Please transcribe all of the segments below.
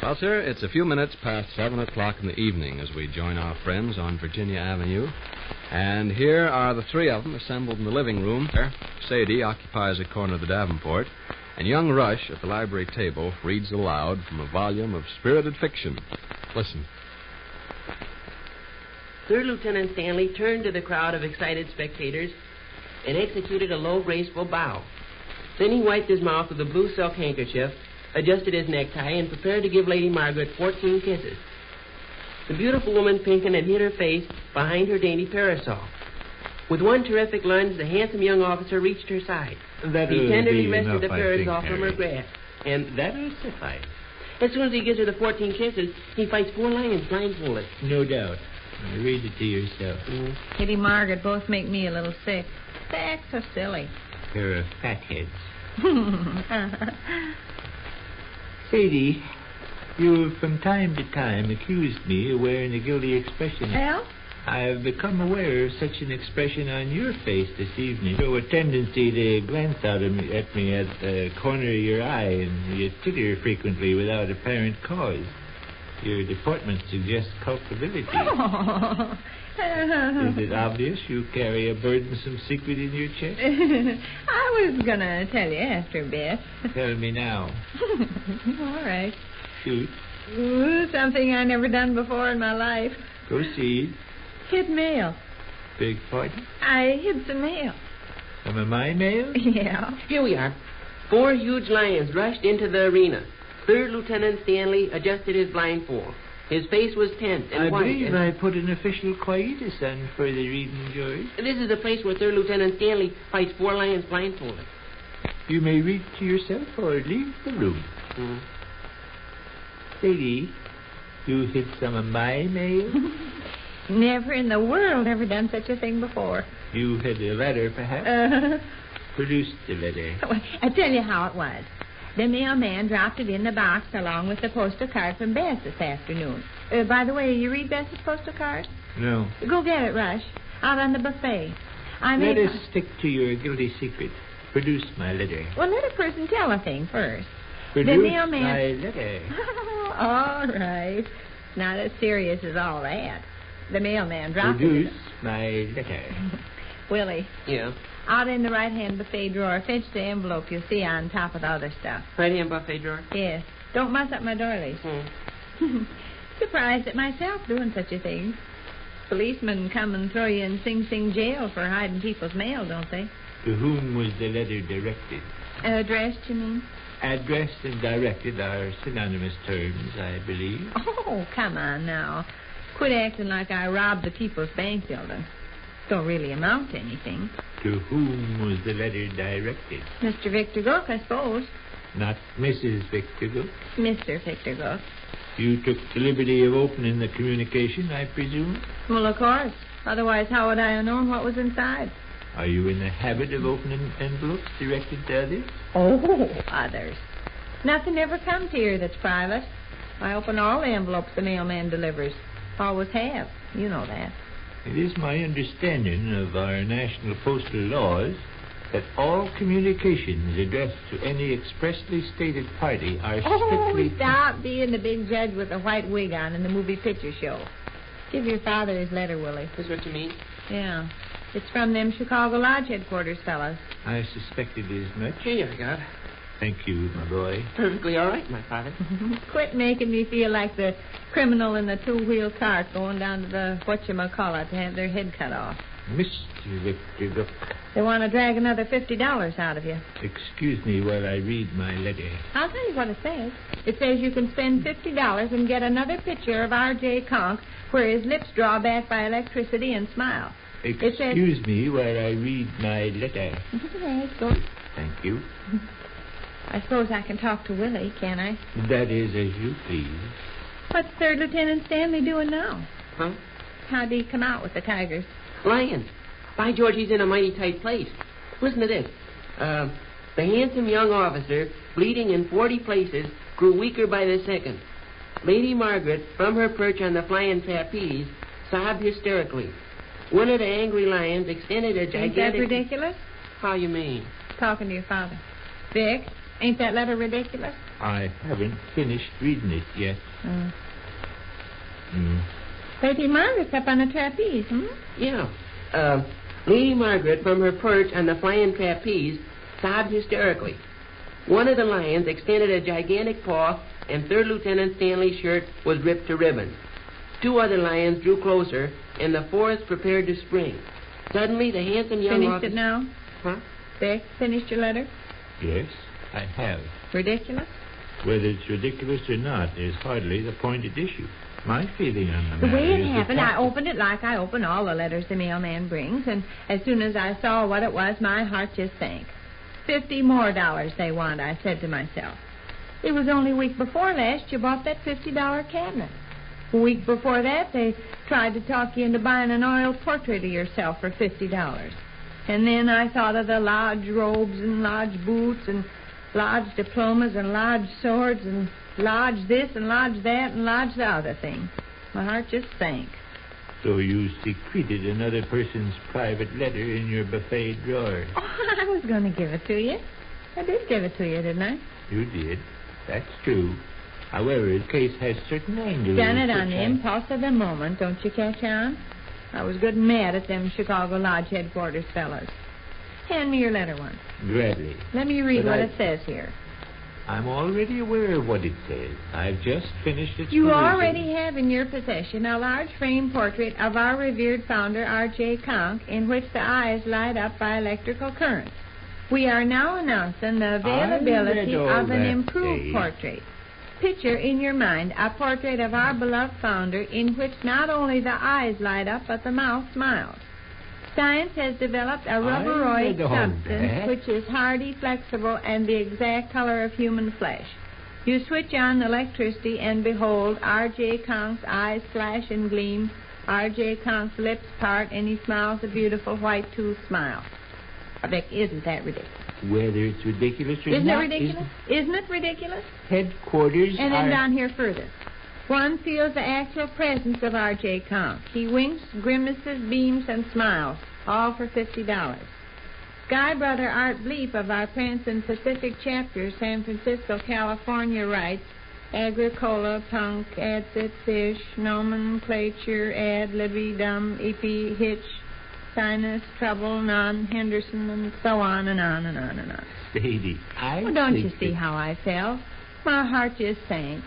Well, sir, it's a few minutes past 7 o'clock in the evening as we join our friends on Virginia Avenue. And here are the three of them assembled in the living room. Sade occupies a corner of the Davenport, and young Rush at the library table reads aloud from a volume of spirited fiction. Listen. Third Lieutenant Stanley turned to the crowd of excited spectators and executed a low, graceful bow. Then he wiped his mouth with a blue silk handkerchief, adjusted his necktie, and prepared to give Lady Margaret 14 kisses. The beautiful woman pinkened and hid her face behind her dainty parasol. With one terrific lunge, the handsome young officer reached her side. He tenderly wrested the parasol from her grasp, and that'll suffice. As soon as he gives her the 14 kisses, he fights 4 lions blindfolded. No doubt. Read it to yourself. Kitty Margaret both make me a little sick. They act so silly. They're fatheads. Sadie, you've from time to time accused me of wearing a guilty expression. Well? I've become aware of such an expression on your face this evening. You have a tendency to glance out at me at the corner of your eye, and you titter frequently without apparent cause. Your deportment suggests culpability. Oh. Is it obvious you carry a burdensome secret in your chest? I was going to tell you after a bit. Tell me now. All right. Shoot. Ooh, something I never done before in my life. Proceed. Hid mail. Big pardon? I hid some mail. Some of my mail? Yeah. Here we are. 4 huge lions rushed into the arena. Third Lieutenant Stanley adjusted his blindfold. His face was tense and white. I believe I put an official quietus on further reading, George. This is the place where Third Lieutenant Stanley fights 4 lions blindfolded. You may read to yourself or leave the room. Sadie, you hid some of my mail? Never in the world ever done such a thing before. You had a letter, perhaps? Produce the letter. Well, I'll tell you how it was. The mailman dropped it in the box along with the postal card from Bess this afternoon. By the way, you read Bess's postal card? No. Go get it, Rush. Out on the buffet. Let us stick to your guilty secret. Produce my letter. Well, let a person tell a thing first. Produce the mailman... my letter. All right. Not as serious as all that. The mailman dropped Produce my letter. Willie. Yeah? Out in the right-hand buffet drawer, fetch the envelope you'll see on top of the other stuff. Right-hand buffet drawer? Yes. Don't mess up my doilies. Surprised at myself doing such a thing. Policemen come and throw you in Sing Sing jail for hiding people's mail, don't they? To whom was the letter directed? Addressed, you mean? Addressed and directed are synonymous terms, I believe. Oh, come on now. Quit acting like I robbed the People's Bank building. Don't really amount to anything. To whom was the letter directed? Mr. Victor Gook, I suppose. Not Mrs. Victor Gook? Mr. Victor Gook. You took the liberty of opening the communication, I presume? Well, of course. Otherwise, how would I have known what was inside? Are you in the habit of opening envelopes directed to others? Oh, others. Nothing ever comes here that's private. I open all the envelopes the mailman delivers. Always have. You know that. It is my understanding of our national postal laws that all communications addressed to any expressly stated party are strictly... Oh, stop being the big judge with the white wig on in the movie picture show. Give your father his letter, Willie. Is what you mean? Yeah. It's from them Chicago Lodge headquarters fellas. I suspected as much. Here you got. Thank you, my boy. Perfectly all right, my father. Quit making me feel like the criminal in the 2-wheel cart going down to the whatchamacallit to have their head cut off. Mr. Victor Gook. They want to drag another $50 out of you. Excuse me while I read my letter. I'll tell you what it says. It says you can spend $50 and get another picture of R.J. Konk where his lips draw back by electricity and smile. Excuse me while I read my letter. Yes, go. Thank you. I suppose I can talk to Willie, can I? That is as you please. What's Third Lieutenant Stanley doing now? Huh? How'd he come out with the tigers? Lions. By George, he's in a mighty tight place. Listen to this. The handsome young officer, bleeding in 40 places, grew weaker by the second. Lady Margaret, from her perch on the flying trapeze, sobbed hysterically. One of the angry lions extended a gigantic... Ain't that ridiculous? How you mean? Talking to your father. Vic, Ain't that letter ridiculous? I haven't finished reading it yet. Lady Margaret's up on the trapeze, Yeah. Lady Margaret, from her perch on the flying trapeze, sobbed hysterically. One of the lions extended a gigantic paw, and Third Lieutenant Stanley's shirt was ripped to ribbons. Two other lions drew closer, and the fourth prepared to spring. Suddenly, the handsome young Finished officer... it now? Huh? Vic, finished your letter? Yes, I have. Ridiculous? Whether it's ridiculous or not is hardly the point at issue. My feeling on the The matter way it is happened, that I opened it like I open all the letters the mailman brings, and as soon as I saw what it was, my heart just sank. $50 more they want, I said to myself. It was only a week before last you bought that $50 cabinet. A week before that, they tried to talk you into buying an oil portrait of yourself for $50. And then I thought of the large robes and large boots and large diplomas and large swords and large this and large that and large the other thing. My heart just sank. So you secreted another person's private letter in your buffet drawer. Oh, I was going to give it to you. I did give it to you, didn't I? You did. That's true. However, the case has certain angles. Done it on the impulse of the moment, don't you catch on? I was good and mad at them Chicago Lodge headquarters fellas. Hand me your letter once. Gladly. Let me read what it says here. I'm already aware of what it says. I've just finished its You perusal. already have in your possession a large frame portrait of our revered founder, R.J. Konk, in which the eyes light up by electrical currents. We are now announcing the availability of an improved portrait. Picture in your mind a portrait of our beloved founder in which not only the eyes light up, but the mouth smiles. Science has developed a rubberoid substance which is hardy, flexible, and the exact color of human flesh. You switch on the electricity and behold, R.J. Konk's eyes flash and gleam, R.J. Konk's lips part, and he smiles a beautiful white tooth smile. Vic, isn't that ridiculous? Whether it's ridiculous or Isn't not... it ridiculous? Isn't it ridiculous? Headquarters And then are... down here further. One feels the actual presence of R.J. Konk. He winks, grimaces, beams, and smiles, all for $50. Sky Brother Art Bleep of our Prancin' Pacific chapter, San Francisco, California, writes, Agricola, punk, adsit, fish, nomenclature, ad, libby, dumb, epi, hitch, sinus, trouble, non, Henderson, and so on and on and on and on. Sadie, Well, don't you see how I felt? My heart just sank.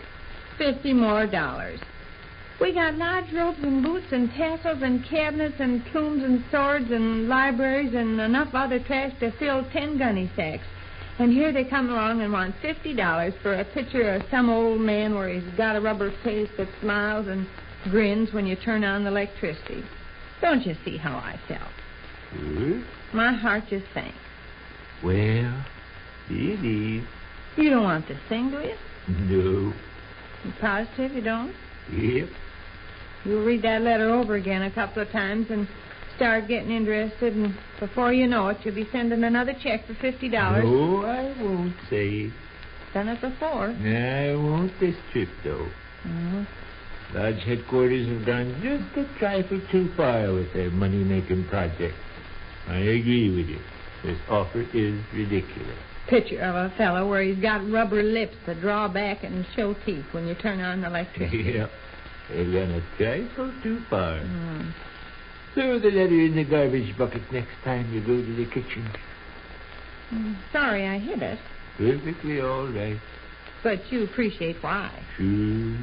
$50 more. We got large robes and boots and tassels and cabinets and plumes and swords and libraries and enough other trash to fill 10 gunny sacks. And here they come along and want $50 for a picture of some old man where he's got a rubber face that smiles and grins when you turn on the electricity. Don't you see how I felt? My heart just sank. Well, it is. You don't want this thing, do you? No. You positive you don't? Yep. You'll read that letter over again a couple of times and start getting interested, and before you know it, you'll be sending another check for $50. No, I won't say. Done it before. I won't this trip, though. Lodge headquarters have gone just a trifle too far with their money-making project. I agree with you. This offer is ridiculous. Picture of a fellow where he's got rubber lips that draw back and show teeth when you turn on the electricity. Yeah. They've gone a trifle too far. Throw the letter in the garbage bucket next time you go to the kitchen. Sorry I hid it. Perfectly all right. But you appreciate why. Sure.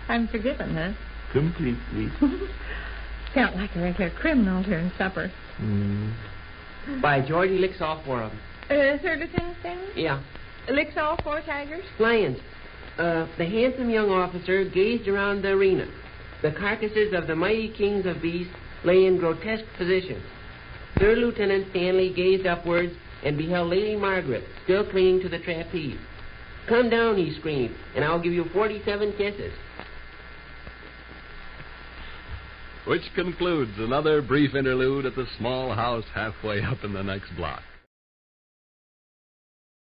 I'm forgiven, huh? Completely. Felt like a regular criminal during supper. By George, he licks all four of them. Third Lieutenant Stanley? Yeah. Licks all 4 tigers? Lions. The handsome young officer gazed around the arena. The carcasses of the mighty kings of beasts lay in grotesque positions. Third Lieutenant Stanley gazed upwards and beheld Lady Margaret still clinging to the trapeze. Come down, he screamed, and I'll give you 47 kisses. Which concludes another brief interlude at the small house halfway up in the next block.